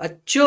अच्छो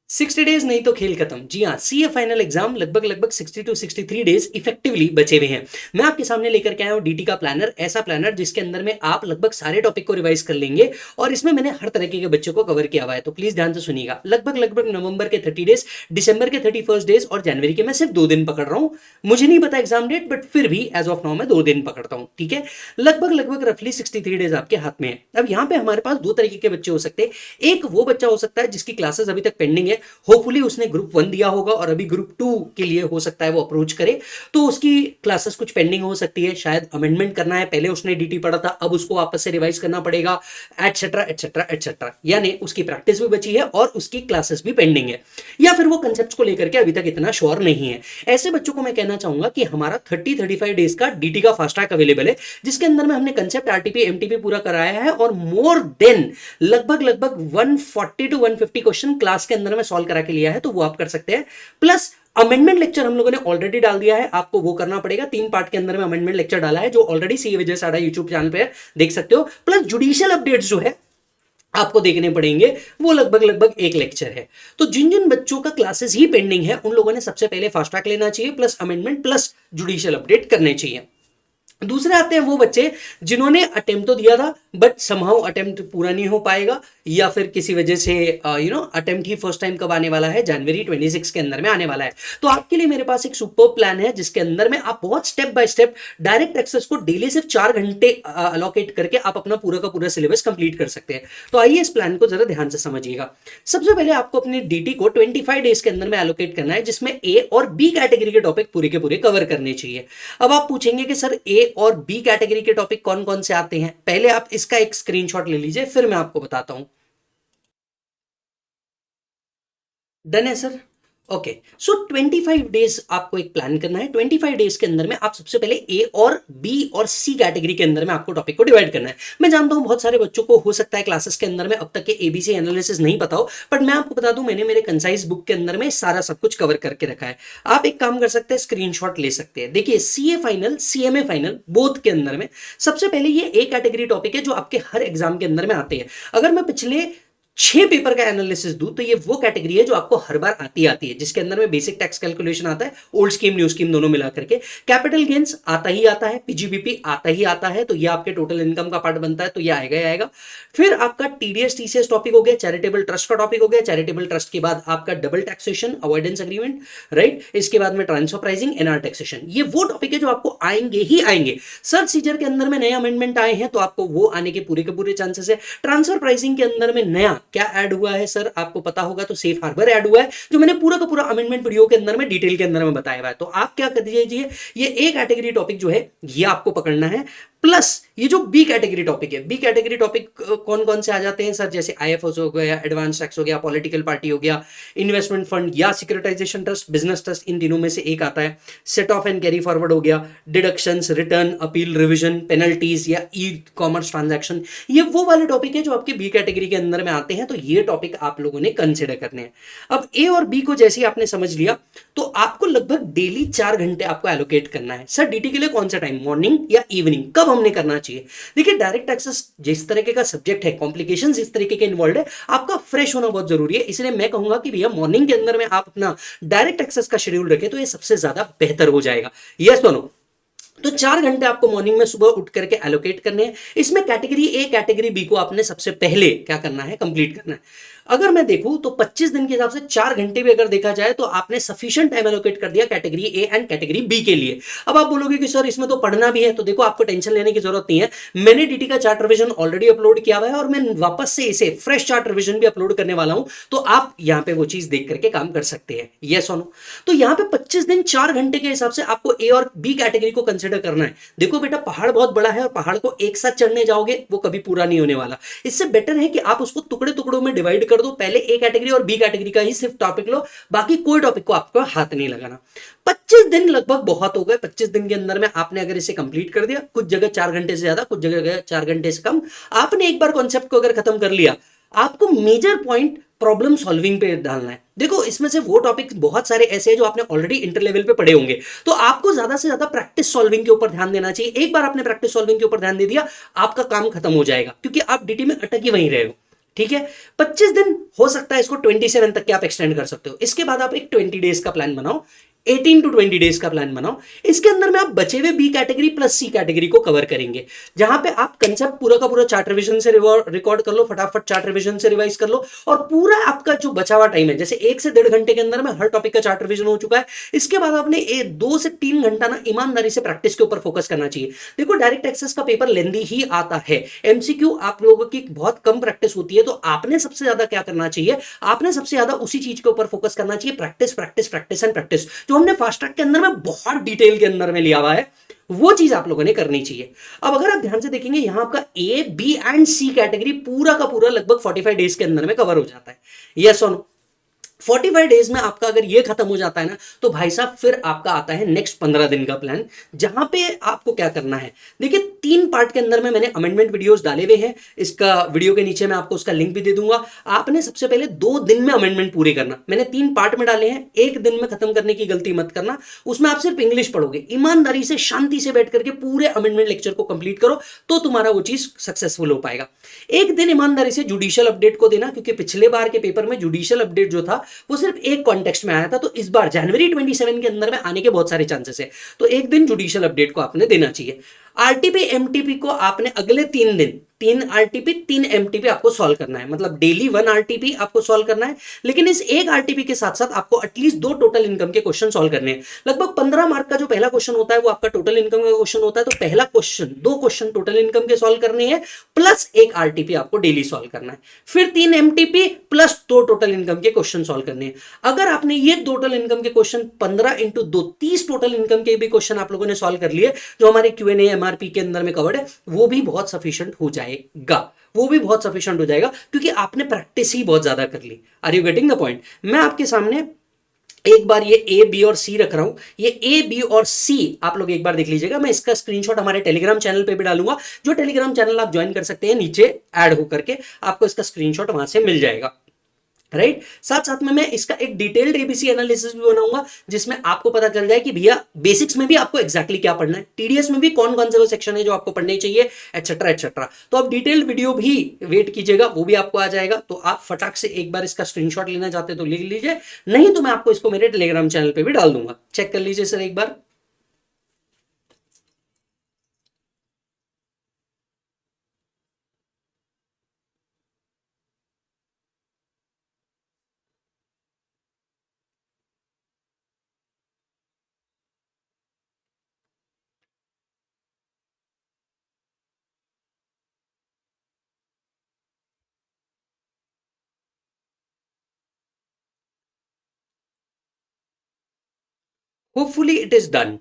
60 डेज नहीं तो खेल खत्म। जी हाँ, सीए फाइनल एग्जाम लगभग लगभग 60 to 63 डेज इफेक्टिवली बचे हुए हैं। मैं आपके सामने लेकर के आया हूँ डीटी का प्लानर, ऐसा प्लानर जिसके अंदर में आप लगभग सारे टॉपिक को रिवाइज कर लेंगे और इसमें मैंने हर तरीके के बच्चों को कवर किया हुआ है। तो प्लीज ध्यान से सुनिएगा। लगभग लगभग नवंबर के 30 डेज, दिसंबर के 31 डेज और जनवरी के मैं सिर्फ 2 दिन पकड़ रहा हूँ। मुझे नहीं पता एग्जाम डेट, बट फिर भी एज ऑफ नाउ मैं 2 दिन पकड़ता हूँ, ठीक है। लगभग लगभग रफली 63 डेज आपके हाथ में है। अब यहाँ पे हमारे पास दो तरीके के बच्चे हो सकते हैं। एक वो बच्चा हो सकता है जिसकी क्लासेस अभी तक पेंडिंग है, होपफुली उसने ग्रुप 1 दिया होगा और अभी ग्रुप 2 के लिए हो सकता है वो अप्रोच करे, तो उसकी क्लासेस कुछ पेंडिंग हो सकती है, शायद अमेंडमेंट करना है, पहले उसने डीटी पढ़ा था अब उसको वापस से रिवाइज करना पड़ेगा, एटसेट्रा एटसेट्रा एटसेट्रा। यानी उसकी प्रैक्टिस भी बची है और उसकी क्लासेस भी पेंडिंग है, या फिर वो कंसेप्ट को लेकर के अभी तक इतना श्योर नहीं है। ऐसे बच्चों को मैं कहना चाहूंगा कि हमारा 30-35 डेज का डीटी का फास्ट ट्रैक अवेलेबल है, जिसके अंदर में हमने कंसेप्ट आरटीपी एमटीपी पूरा कराया है और मोर देन लगभग लगभग 140 to 150 क्वेश्चन क्लास के अंदर में सॉल्व करा के लिया है, तो वो आप कर सकते हैं। प्लस अमेंडमेंट लेक्चर हम लोगों ने ऑलरेडी डाल दिया है, आपको वो करना पड़ेगा। 3 पार्ट के अंदर में अमेंडमेंट लेक्चर डाला है जो ऑलरेडी सी विजय साडा यूट्यूब चैनल पे देख सकते हो। प्लस जुडिशियल अपडेट्स जो है आपको देखने पड़ेंगे, वो लगभग लगभग एक लेक्चर है। तो जिन जिन बच्चों का क्लासेस ही पेंडिंग है उन लोगों ने सबसे पहले फास्ट ट्रैक लेना चाहिए, plus amendment plus judicial update करने चाहिए। दूसरे आते हैं वो बच्चे जिन्होंने अटेम्प्ट तो दिया था बट समहाउ अटेम्प्ट पूरा नहीं हो पाएगा, या फिर किसी वजह से अटेम्प्ट ही फर्स्ट टाइम कब आने वाला है, जनवरी 26 के अंदर में आने वाला है। तो आपके लिए मेरे पास एक सुपर प्लान है जिसके अंदर में आप बहुत step by step direct access को डेली सिर्फ 4 घंटे अलोकेट करके आप अपना पूरा का पूरा सिलेबस कंप्लीट कर सकते हैं। तो आइए इस प्लान को जरा ध्यान से समझिएगा। सबसे पहले आपको अपनी डीटी को 25 डेज के अंदर में एलोकेट करना है, जिसमें ए और बी कैटेगरी के टॉपिक पूरे के पूरे कवर करने चाहिए। अब आप पूछेंगे कि सर ए और बी कैटेगरी के टॉपिक कौन कौन से आते हैं, पहले आप इसका एक स्क्रीनशॉट ले लीजिए फिर मैं आपको बताता हूं। डन है सर। ओके, सो 25 डेज आपको एक प्लान करना है। 25 डेज के अंदर में आप सबसे पहले ए और बी और सी कैटेगरी के अंदर में आपको टॉपिक को डिवाइड करना है। मैं जानता हूं बहुत सारे बच्चों को हो सकता है क्लासेस के अंदर में अब तक के एबीसी एनालिसिस नहीं पता हो, बट मैं आपको बता दूं मैंने मेरे कंसाइज बुक के अंदर में सारा सब कुछ कवर करके रखा है। आप एक काम कर सकते हैं, स्क्रीनशॉट ले सकते हैं। देखिए CA final CMA final both के अंदर में सबसे पहले ये ए कैटेगरी टॉपिक है जो आपके हर एग्जाम के अंदर में आते हैं। अगर मैं पिछले 6 पेपर का एनालिसिस दूं तो ये वो कैटेगरी है जो आपको हर बार आती है, जिसके अंदर में बेसिक टैक्स कैलकुलेशन आता है, ओल्ड स्कीम न्यू स्कीम दोनों मिला करके, कैपिटल गेन्स आता ही आता है, पीजीबीपी आता ही आता है, तो ये आपके टोटल इनकम का पार्ट बनता है, तो ये आएगा ही आएगा। फिर आपका टीडीएस टीसीएस टॉपिक हो गया, चैरिटेबल ट्रस्ट का टॉपिक हो गया, चैरिटेबल ट्रस्ट के बाद आपका double taxation avoidance agreement, right. इसके बाद में ट्रांसफर प्राइसिंग, एनआर टैक्सेशन, ये वो टॉपिक है जो आपको आएंगे ही आएंगे। सर्च सीजर के अंदर में नए अमेंडमेंट आए हैं तो आपको वो आने के पूरे चांसेस है। ट्रांसफर प्राइसिंग के अंदर में नया क्या ऐड हुआ है सर, आपको पता होगा, तो सेफ हार्बर ऐड हुआ है जो मैंने पूरा का पूरा अमेंडमेंट वीडियो के अंदर में डिटेल के अंदर में बताया हुआ है। तो आप क्या कर दीजिए, ये ए कैटेगरी टॉपिक जो है ये आपको पकड़ना है। प्लस ये जो बी कैटेगरी टॉपिक है, बी कैटेगरी टॉपिक कौन कौन से आ जाते हैं सर, जैसे आईएफओ हो गया, एडवांस टैक्स हो गया, पॉलिटिकल पार्टी हो गया, इन्वेस्टमेंट फंड या सिक्योरिटाइजेशन ट्रस्ट, बिजनेस ट्रस्ट, इन तीनों में से एक आता है। Set of and carry forward हो गया, deductions, return, appeal, revision, penalties या ई कॉमर्स ट्रांजैक्शन, ये वो वाले टॉपिक है जो आपके बी कैटेगरी के अंदर में आते हैं। तो ये टॉपिक आप लोगों ने कंसिडर करने हैं। अब ए और बी को जैसे ही आपने समझ लिया तो आपको लगभग डेली 4 घंटे आपको एलोकेट करना है। सर डीटी के लिए कौन सा टाइम, मॉर्निंग या इवनिंग, कब हमने करना चाहिए? देखिए डायरेक्ट टैक्सेस जिस तरीके का सब्जेक्ट है, कॉम्प्लिकेशंस इस तरीके के इन्वॉल्व है, आपका फ्रेश होना बहुत जरूरी है। इसलिए मैं कहूंगा कि भैया मॉर्निंग के अंदर में आप अपना डायरेक्ट टैक्सेस का शेड्यूल रखें तो ये सबसे ज्यादा बेहतर हो जाएगा। यस दोनों, तो 4 घंटे आपको मॉर्निंग में सुबह उठ करके एलोकेट करने हैं। इसमें कैटेगरी ए कैटेगरी बी को आपने सबसे पहले क्या करना है, कंप्लीट करना है। अगर मैं देखूं तो 25 दिन के हिसाब से 4 घंटे भी अगर देखा जाए तो आपने सफिशिएंट टाइम एलोकेट कर दिया category A and category B के लिए। अब आप बोलोगे कि सर इसमें तो पढ़ना भी है, तो देखो आपको टेंशन लेने की जरूरत नहीं है। मैंने डीटी का चार्ट रिवीजन ऑलरेडी अपलोड किया हुआ है और मैं वापस से इसे फ्रेश चार्ट रिवीजन भी अपलोड करने वाला हूं, तो आप यहां पे वो चीज देख करके काम कर सकते हैं। यस और नो। तो यहां पे 25 दिन 4 घंटे के हिसाब से आपको ए और बी कैटेगरी को कंसिडर करना है। देखो बेटा पहाड़ बहुत बड़ा है और पहाड़ को एक साथ चढ़ने जाओगे वो कभी पूरा नहीं होने वाला। इससे बेटर है कि आप उसको टुकड़े टुकड़ों में डिवाइड कर दो, पहले ए कैटेगरी और बी कैटेगरी का ही सिर्फ टॉपिक लो, बाकी कोई टॉपिक को आपको हाथ नहीं लगाना। 25 दिन लगभग बहुत हो गए। 25 दिन के अंदर में आपने अगर इसे कंप्लीट कर दिया, कुछ जगह 4 घंटे से ज्यादा, कुछ जगह 4 घंटे से कम, आपने एक बार कॉन्सेप्ट को अगर खत्म कर लिया, आपको मेजर पॉइंट प्रॉब्लम सॉल्विंग पे डालना है। देखो इसमें से वो टॉपिक बहुत सारे ऐसे हैं जो आपने ऑलरेडी इंटर लेवल पे पढ़े होंगे, तो आपको ज्यादा से ज्यादा प्रैक्टिस सॉल्विंग के ऊपर ध्यान देना चाहिए। एक बार आपने प्रैक्टिस सॉल्विंग के ऊपर ध्यान दे दिया, आपका काम खत्म हो जाएगा, क्योंकि आप डीटी में अटक ही वहीं रहे हो। ठीक है, 25 दिन हो सकता है, इसको 27 तक के आप एक्सटेंड कर सकते हो। इसके बाद आप एक 20 डेज का प्लान बनाओ, 18 to 20 डेज का प्लान बनाओ। इसके अंदर में आप बचे हुए बी कैटेगरी प्लस सी कैटेगरी को कवर करेंगे, जहां पे आप कंसेप्ट पूरा का पूरा चार्ट रिवीजन से रिकॉर्ड कर लो, फटाफट चार्ट रिवीजन से रिवाइज कर लो, और पूरा आपका जो बचा हुआ टाइम है, जैसे 1 से 1.5 घंटे के अंदर में हर टॉपिक का चार्ट रिवीजन हो चुका है। इसके बाद आपने 2 से 3 घंटा ना ईमानदारी से प्रैक्टिस के ऊपर फोकस करना चाहिए। देखो, डायरेक्ट एक्सेस का पेपर लेंदी ही आता है, एमसीक्यू आप लोगों की बहुत कम प्रैक्टिस होती है, तो आपने सबसे ज्यादा क्या करना चाहिए, आपने सबसे ज्यादा उसी चीज के ऊपर फोकस करना चाहिए, practice practice practice and practice, जो हमने फास्ट ट्रैक के अंदर में बहुत डिटेल के अंदर में लिया हुआ है, वो चीज आप लोगों ने करनी चाहिए। अब अगर आप ध्यान से देखेंगे, यहां आपका A B and C category पूरा का पूरा लगभग 45 डेज के अंदर में कवर हो जाता है। यस और नो? 45 डेज में आपका अगर ये खत्म हो जाता है ना, तो भाई साहब फिर आपका आता है नेक्स्ट 15 दिन का प्लान, जहां पे आपको क्या करना है। देखिए, 3 पार्ट के अंदर में मैंने अमेंडमेंट वीडियोस डाले हुए हैं, इसका वीडियो के नीचे मैं आपको उसका लिंक भी दे दूंगा। आपने सबसे पहले 2 दिन में अमेंडमेंट पूरे करना, मैंने 3 पार्ट में डाले हैं, 1 दिन में खत्म करने की गलती मत करना। उसमें आप सिर्फ इंग्लिश पढ़ोगे, ईमानदारी से शांति से बैठ करके पूरे अमेंडमेंट लेक्चर को कंप्लीट करो, तो तुम्हारा वो चीज सक्सेसफुल हो पाएगा। 1 दिन ईमानदारी से जुडिशियल अपडेट को देना, क्योंकि पिछले बार के पेपर में जुडिशियल अपडेट जो था वो सिर्फ एक कॉन्टेक्स्ट में आया था, तो इस बार जनवरी 27 के अंदर में आने के बहुत सारे चांसेस है, तो 1 दिन जुडिशियल अपडेट को आपने देना चाहिए। आरटीपी एमटीपी को आपने अगले 3 दिन 3 आरटीपी 3 एमटीपी आपको सॉल्व करना है, मतलब डेली 1 आरटीपी आपको सॉल्व करना है। लेकिन इस एक आरटीपी के साथ साथ आपको एटलीस्ट 2 टोटल इनकम के क्वेश्चन सॉल्व करने हैं। लगभग 15 मार्क का जो पहला क्वेश्चन होता है वो आपका टोटल इनकम का क्वेश्चन होता है, तो पहला क्वेश्चन 2 क्वेश्चन टोटल इनकम के सॉल्व करने हैं, प्लस 1 आरटीपी आपको डेली सॉल्व करना है। फिर 3 एमटीपी प्लस 2 टोटल इनकम के क्वेश्चन सॉल्व करने हैं। अगर आपने ये टोटल इनकम के क्वेश्चन 15 × 2 30 टोटल इनकम के भी क्वेश्चन आप लोगों ने सॉल्व कर लिए, जो हमारे क्यूएनए एमआरपी के अंदर में कवर्ड है, वो भी बहुत सफिशिएंट हो जाएगा, वो भी बहुत सफिशिएंट हो जाएगा, क्योंकि आपने प्रैक्टिस ही बहुत ज्यादा कर ली। Are you getting the point? मैं आपके सामने एक बार ये ए बी और सी रख रहा हूं, ये ए बी और सी आप लोग एक बार देख लीजिएगा। मैं इसका स्क्रीनशॉट हमारे टेलीग्राम चैनल पे भी डालूंगा, जो टेलीग्राम चैनल आप ज्वाइन कर सकते हैं, नीचे ऐड होकर के आपको इसका स्क्रीनशॉट वहां से मिल जाएगा, राइट। साथ साथ में मैं इसका एक डिटेल्ड एबीसी एनालिसिस भी बनाऊंगा, जिसमें आपको पता चल जाए कि भैया बेसिक्स में भी आपको एग्जैक्टली क्या पढ़ना है, टीडीएस में भी कौन कौन से वो सेक्शन है जो आपको पढ़ने चाहिए, एटसेट्रा एटसेट्रा। तो आप डिटेल्ड वीडियो भी वेट कीजिएगा, वो भी आपको आ जाएगा। तो आप फटाक से एक बार इसका स्क्रीनशॉट लेना चाहते तो ले लीजिए, नहीं तो मैं आपको इसको मेरे टेलीग्राम चैनल पर भी डाल दूंगा, चेक कर लीजिए सर एक बार। Hopefully it is done.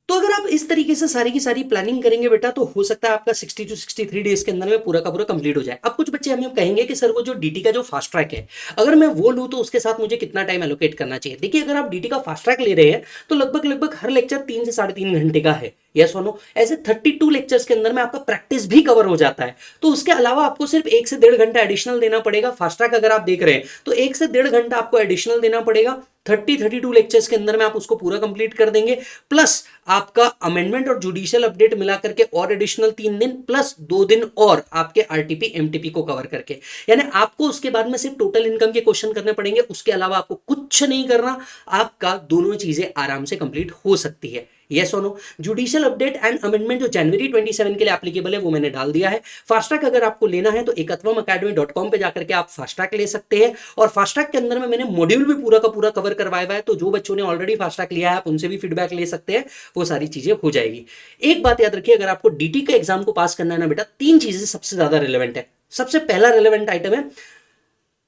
तो अगर आप इस तरीके से सारी की सारी प्लानिंग करेंगे बेटा, तो हो सकता है आपका 60 to 63 डेज के अंदर में पूरा का पूरा कंप्लीट हो जाए। अब कुछ बच्चे हमें कहेंगे कि सर वो जो डीटी का जो फास्ट ट्रैक है, अगर मैं वो लूँ तो उसके साथ मुझे कितना टाइम एलोकेट करना चाहिए। देखिए, अगर आप डीटी का फास्ट ट्रैक ले रहे हैं तो लगभग लगभग हर लेक्चर 3 से 3.5 घंटे का है, यस और नो? ऐसे 32 लेक्चर्स के अंदर में आपका प्रैक्टिस भी कवर हो जाता है, तो उसके अलावा आपको सिर्फ 1 से 1.5 घंटा एडिशनल देना पड़ेगा। फास्ट ट्रैक अगर आप देख रहे हैं तो 1 से 1.5 घंटा आपको एडिशनल देना पड़ेगा। 32 लेक्चर्स के अंदर में आप उसको पूरा कंप्लीट कर देंगे, प्लस आपका अमेंडमेंट और जुडिशियल अपडेट मिला करके और एडिशनल 3 दिन, प्लस 2 दिन और आपके आरटीपी एमटीपी को कवर करके, यानी आपको उसके बाद में सिर्फ टोटल इनकम के क्वेश्चन करने पड़ेंगे, उसके अलावा आपको कुछ नहीं करना। आपका दोनों चीजें आराम से कंप्लीट हो सकती है, यस और no? Judicial update and amendment जो जनवरी 27 के लिए एप्लीकेबल है वो मैंने डाल दिया है। फास्ट ट्रैक अगर आपको लेना है तो ekatwamacademy.com पे जाकर के आप फास्ट ट्रैक ले सकते हैं, और फास्ट ट्रैक के अंदर में मैंने मॉड्यूल भी पूरा का पूरा कवर करवाया हुआ है, तो जो बच्चों ने ऑलरेडी फास्ट ट्रैक लिया है आप उनसे भी फीडबैक ले सकते हैं, वो सारी चीजें हो जाएगी। एक बात याद रखिए, अगर आपको डीटी के एग्जाम को पास करना है ना बेटा, 3 चीजें सबसे ज्यादा रिलेवेंट है। सबसे पहला रिलेवेंट आइटम है,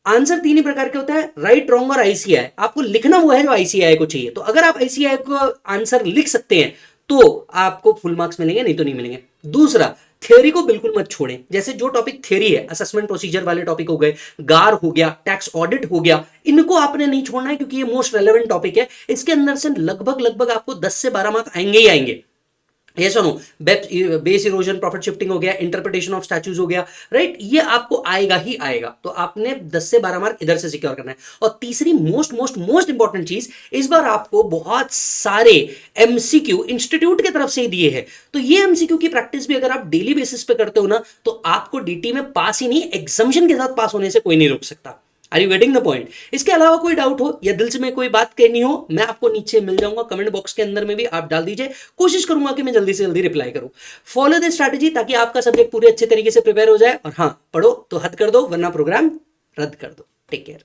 आंसर 3 ही प्रकार के होता है, राइट, रॉन्ग और आईसीआई। आपको लिखना वो है जो आईसीआई को चाहिए, तो अगर आप आईसीआई को आंसर लिख सकते हैं तो आपको फुल मार्क्स मिलेंगे, नहीं तो नहीं मिलेंगे। दूसरा, थ्योरी को बिल्कुल मत छोड़ें। जैसे जो टॉपिक थ्योरी है, असेसमेंट प्रोसीजर वाले टॉपिक हो गए, गार हो गया, टैक्स ऑडिट हो गया, इनको आपने नहीं छोड़ना है, क्योंकि ये मोस्ट रेलेवेंट टॉपिक है। इसके अंदर से लगभग लगभग आपको 10 से 12 मार्क आएंगे ही आएंगे। ये सुनो, बेस इरोजन, प्रॉफिट शिफ्टिंग हो गया, इंटरप्रिटेशन ऑफ स्टैच्यूज हो गया, राइट, ये आपको आएगा ही आएगा। तो आपने 10 से 12 मार्क इधर से सिक्योर करना है। और तीसरी मोस्ट मोस्ट मोस्ट इंपॉर्टेंट चीज, इस बार आपको बहुत सारे एमसीक्यू इंस्टीट्यूट की तरफ से ही दिए हैं। तो ये एमसीक्यू की प्रैक्टिस भी अगर आप डेली बेसिस पे करते हो ना, तो आपको डीटी में पास ही नहीं, एग्जामिशन के साथ पास होने से कोई नहीं रोक सकता। Are you getting the point? इसके अलावा कोई डाउट हो या दिल से में कोई बात कहनी हो, मैं आपको नीचे मिल जाऊंगा, कमेंट बॉक्स के अंदर में भी आप डाल दीजिए, कोशिश करूंगा कि मैं जल्दी से जल्दी रिप्लाई करूं। फॉलो द स्ट्रैटेजी ताकि आपका सब्जेक्ट पूरे अच्छे तरीके से प्रिपेयर हो जाए। और हाँ, पढ़ो तो हद कर दो, वरना प्रोग्राम रद्द कर दो। Take care.